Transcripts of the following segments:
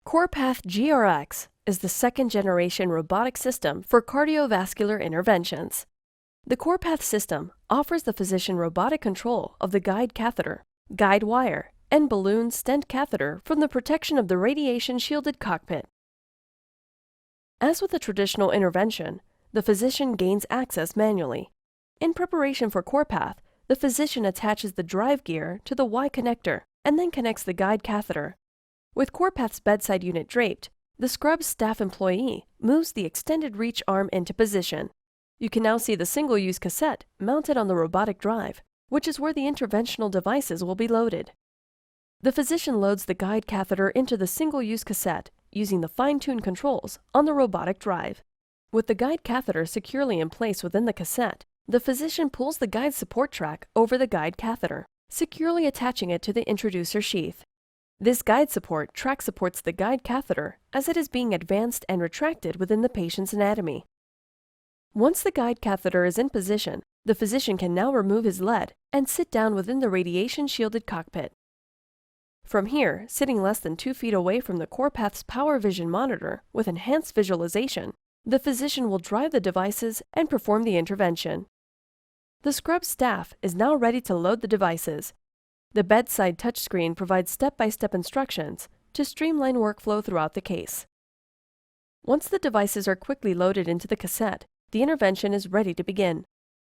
CorPath GRX is the second-generation robotic system for cardiovascular interventions. The CorPath system offers the physician robotic control of the guide catheter, guide wire, and balloon stent catheter from the protection of the radiation-shielded cockpit. As with a traditional intervention, the physician gains access manually. In preparation for CorPath, the physician attaches the drive gear to the Y connector and then connects the guide catheter. With CorPath's bedside unit draped, the scrub staff employee moves the extended reach arm into position. You can now see the single-use cassette mounted on the robotic drive, which is where the interventional devices will be loaded. The physician loads the guide catheter into the single-use cassette using the fine-tuned controls on the robotic drive. With the guide catheter securely in place within the cassette, the physician pulls the guide support track over the guide catheter, securely attaching it to the introducer sheath. This guide support track supports the guide catheter as it is being advanced and retracted within the patient's anatomy. Once the guide catheter is in position, the physician can now remove his lead and sit down within the radiation-shielded cockpit. From here, sitting less than 2 feet away from the CorPath's Power Vision monitor with enhanced visualization, the physician will drive the devices and perform the intervention. The scrub staff is now ready to load the devices. The bedside touchscreen provides step-by-step instructions to streamline workflow throughout the case. Once the devices are quickly loaded into the cassette, the intervention is ready to begin.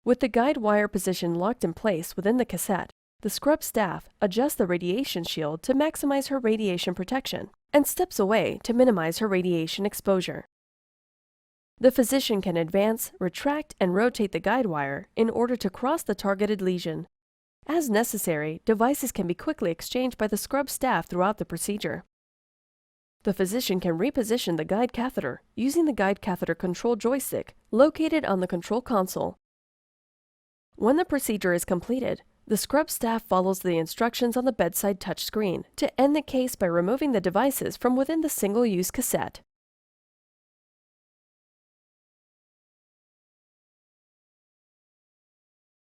With the guide wire position locked in place within the cassette, the scrub staff adjusts the radiation shield to maximize her radiation protection and steps away to minimize her radiation exposure. The physician can advance, retract, and rotate the guide wire in order to cross the targeted lesion. As necessary, devices can be quickly exchanged by the scrub staff throughout the procedure. The physician can reposition the guide catheter using the guide catheter control joystick located on the control console. When the procedure is completed, the scrub staff follows the instructions on the bedside touchscreen to end the case by removing the devices from within the single-use cassette.